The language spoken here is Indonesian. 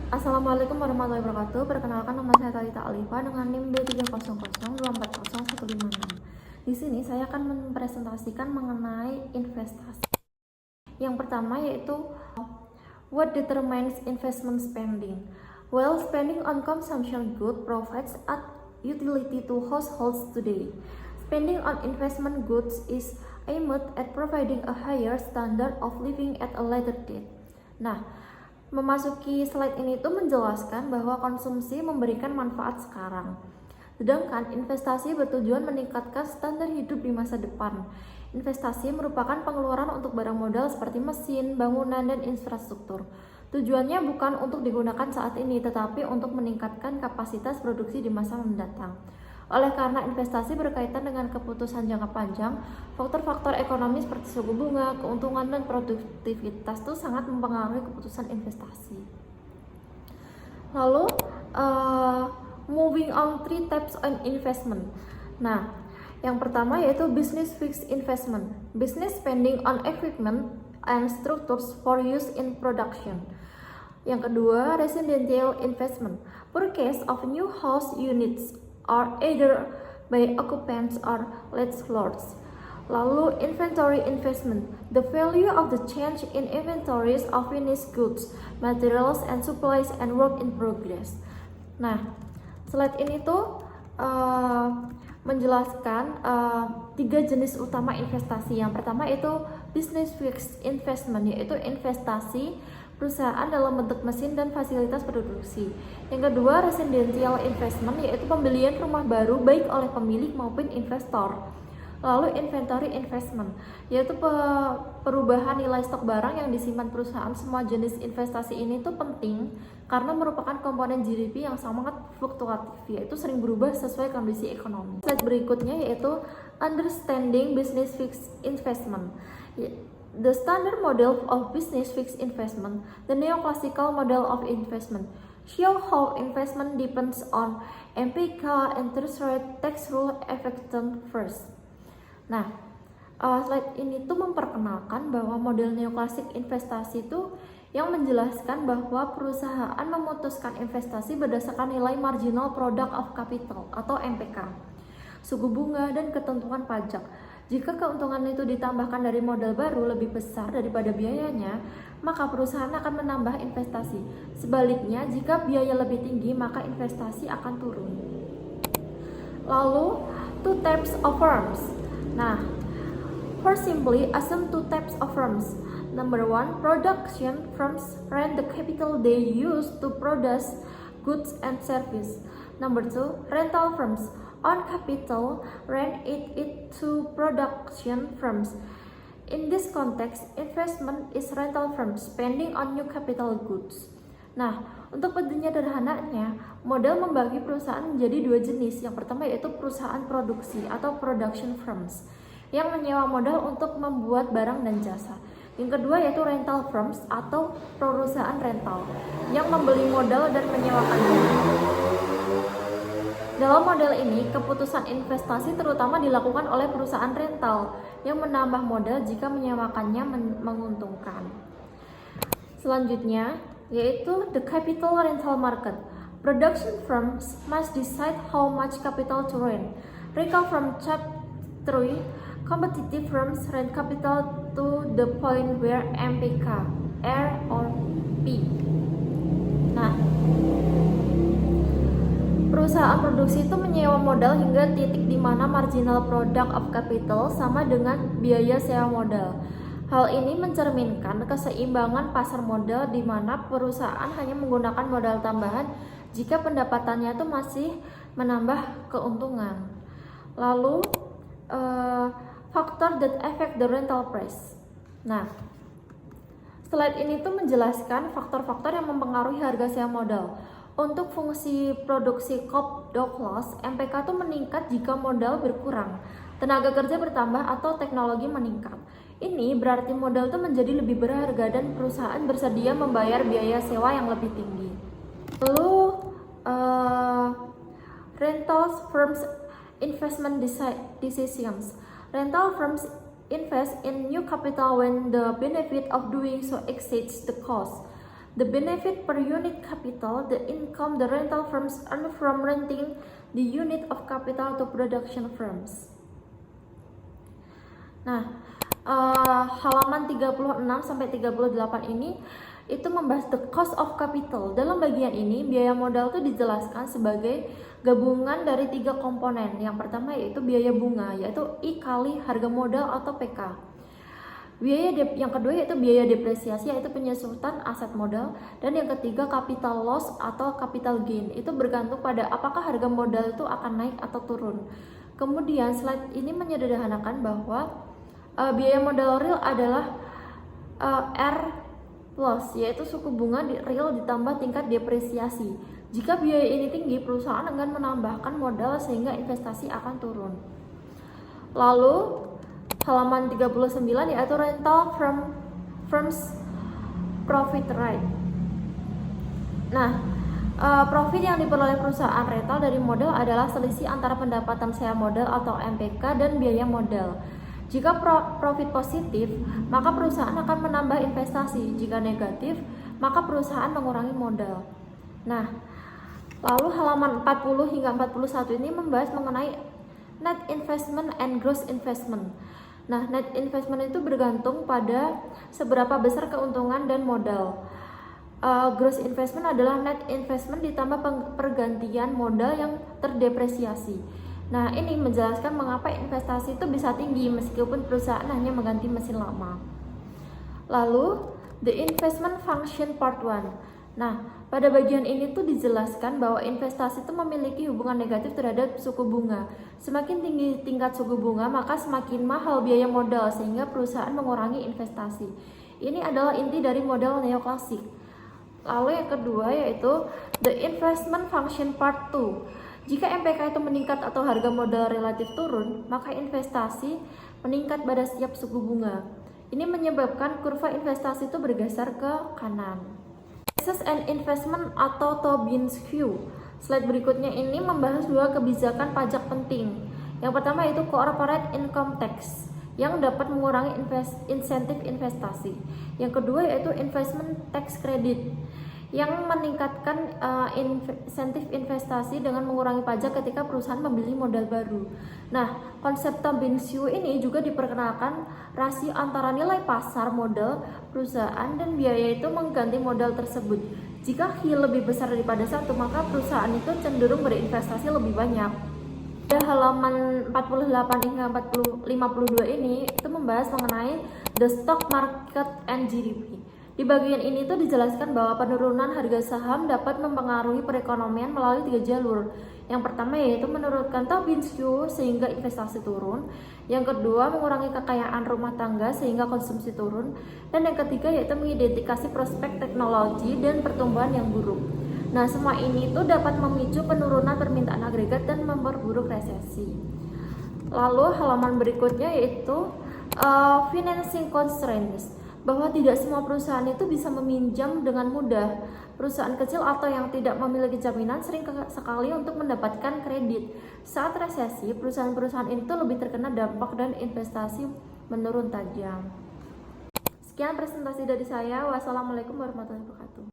Assalamualaikum warahmatullahi wabarakatuh. Perkenalkan, nama saya Talita Alifa dengan NIM B300240156. Di sini saya akan mempresentasikan mengenai investasi. Yang pertama yaitu what determines investment spending. Well, spending on consumption goods provides a utility to households today. Spending on investment goods is aimed at providing a higher standard of living at a later date. Nah, memasuki slide ini tuh menjelaskan bahwa konsumsi memberikan manfaat sekarang, sedangkan investasi bertujuan meningkatkan standar hidup di masa depan. Investasi merupakan pengeluaran untuk barang modal seperti mesin, bangunan, dan infrastruktur. Tujuannya bukan untuk digunakan saat ini, tetapi untuk meningkatkan kapasitas produksi di masa mendatang. Oleh karena investasi berkaitan dengan keputusan jangka panjang, faktor-faktor ekonomi seperti suku bunga, keuntungan, dan produktivitas itu sangat mempengaruhi keputusan investasi. Lalu, moving on 3 types of investment. Nah, yang pertama yaitu business fixed investment, business spending on equipment and structures for use in production. Yang kedua, residential investment, purchase of new house units are either by occupants or landlords. Lalu inventory investment, the value of the change in inventories of finished goods, materials and supplies and work in progress. Nah, slide ini tuh menjelaskan 3 jenis utama investasi. Yang pertama itu business fixed investment, yaitu investasi perusahaan dalam bentuk mesin dan fasilitas produksi. Yang kedua, residential investment, yaitu pembelian rumah baru baik oleh pemilik maupun investor. Lalu inventory investment, yaitu perubahan nilai stok barang yang disimpan perusahaan. Semua jenis investasi ini tuh penting karena merupakan komponen GDP yang sangat fluktuatif, yaitu sering berubah sesuai kondisi ekonomi. Slide berikutnya yaitu understanding business fixed investment. The standard model of business fixed investment, the neoclassical model of investment, show how investment depends on MPK, interest rate, tax rule, effective first. Nah, slide ini tuh memperkenalkan bahwa model neoklasik investasi itu yang menjelaskan bahwa perusahaan memutuskan investasi berdasarkan nilai marginal product of capital atau MPK, suku bunga, dan ketentuan pajak. Jika keuntungan itu ditambahkan dari modal baru lebih besar daripada biayanya, maka perusahaan akan menambah investasi. Sebaliknya, jika biaya lebih tinggi, maka investasi akan turun. Lalu, 2 types of firms. Nah, first simply assume 2 types of firms. Number 1, production firms rent the capital they use to produce goods and service. Number 2, rental firms on capital rent it to production firms. In this context, investment is rental firms spending on new capital goods. Nah, untuk penyederhanaannya, model membagi perusahaan menjadi 2 jenis. Yang pertama yaitu perusahaan produksi atau production firms yang menyewa modal untuk membuat barang dan jasa. Yang kedua yaitu rental firms atau perusahaan rental yang membeli modal dan menyewakannya. Dalam model ini, keputusan investasi terutama dilakukan oleh perusahaan rental yang menambah modal jika menyewakannya menguntungkan. Selanjutnya, yaitu the capital rental market. Production firms must decide how much capital to rent. Recall from chapter 3, competitive firms rent capital to the point where MPK, R or P. Nah, perusahaan produksi itu menyewa modal hingga titik di mana marginal product of capital sama dengan biaya sewa modal. Hal ini mencerminkan keseimbangan pasar modal di mana perusahaan hanya menggunakan modal tambahan jika pendapatannya itu masih menambah keuntungan. Lalu, faktor that affect the rental price. Nah, slide ini tuh menjelaskan faktor-faktor yang mempengaruhi harga sewa modal. Untuk fungsi produksi Cobb-Douglas, MPK itu meningkat jika modal berkurang, tenaga kerja bertambah atau teknologi meningkat. Ini berarti modal itu menjadi lebih berharga dan perusahaan bersedia membayar biaya sewa yang lebih tinggi. Lalu, rental firms investment decisions. Rental firms invest in new capital when the benefit of doing so exceeds the cost. the benefit per unit capital, the income the rental firms earn from renting the unit of capital to production firms. Nah, halaman 36 sampai 38 ini itu membahas the cost of capital. Dalam bagian ini, biaya modal itu dijelaskan sebagai gabungan dari 3 komponen. Yang pertama yaitu biaya bunga, yaitu I kali harga modal atau PK. Yang kedua yaitu biaya depresiasi, yaitu penyesuaian aset modal. Dan yang ketiga capital loss atau capital gain. Itu bergantung pada apakah harga modal itu akan naik atau turun. Kemudian slide ini menyederhanakan bahwa biaya modal real adalah R plus, yaitu suku bunga real ditambah tingkat depresiasi. Jika biaya ini tinggi, perusahaan akan menambahkan modal sehingga investasi akan turun. Lalu halaman 39 yaitu rental firms profit rate. Nah, profit yang diperoleh perusahaan rental dari modal adalah selisih antara pendapatan sewa modal atau MPK dan biaya modal. Jika profit positif, maka perusahaan akan menambah investasi. Jika negatif, maka perusahaan mengurangi modal. Nah, lalu halaman 40 hingga 41 ini membahas mengenai net investment and gross investment. Nah, net investment itu bergantung pada seberapa besar keuntungan dan modal. Gross investment adalah net investment ditambah pergantian modal yang terdepresiasi. Nah, ini menjelaskan mengapa investasi itu bisa tinggi meskipun perusahaan hanya mengganti mesin lama. Lalu, the investment function part 1. Nah, pada bagian ini tuh dijelaskan bahwa investasi itu memiliki hubungan negatif terhadap suku bunga. Semakin tinggi tingkat suku bunga, maka semakin mahal biaya modal sehingga perusahaan mengurangi investasi. Ini adalah inti dari model neoklasik. Lalu yang kedua yaitu the investment function part 2. Jika MPK itu meningkat atau harga modal relatif turun, maka investasi meningkat pada setiap suku bunga. Ini menyebabkan kurva investasi itu bergeser ke kanan. Taxes and investment atau Tobin's view. Slide berikutnya ini membahas 2 kebijakan pajak penting. Yang pertama yaitu corporate income tax yang dapat mengurangi insentif investasi. Yang kedua yaitu investment tax credit yang meningkatkan insentif investasi dengan mengurangi pajak ketika perusahaan membeli modal baru. Nah, konsep Tobin's view ini juga diperkenalkan rasio antara nilai pasar modal perusahaan dan biaya itu mengganti modal tersebut. Jika H lebih besar daripada 1, maka perusahaan itu cenderung berinvestasi lebih banyak. Pada halaman 48 hingga 52 ini itu membahas mengenai the stock market and GDP. Di bagian ini tuh dijelaskan bahwa penurunan harga saham dapat mempengaruhi perekonomian melalui 3 jalur. Yang pertama yaitu menurunkan Tobin's view sehingga investasi turun. Yang kedua mengurangi kekayaan rumah tangga sehingga konsumsi turun. Dan yang ketiga yaitu mengidentifikasi prospek teknologi dan pertumbuhan yang buruk. Nah, semua ini tuh dapat memicu penurunan permintaan agregat dan memperburuk resesi. Lalu halaman berikutnya yaitu financing constraints. Bahwa tidak semua perusahaan itu bisa meminjam dengan mudah. Perusahaan kecil atau yang tidak memiliki jaminan sering sekali untuk mendapatkan kredit. Saat resesi, perusahaan-perusahaan itu lebih terkena dampak dan investasi menurun tajam. Sekian presentasi dari saya. Wassalamualaikum warahmatullahi wabarakatuh.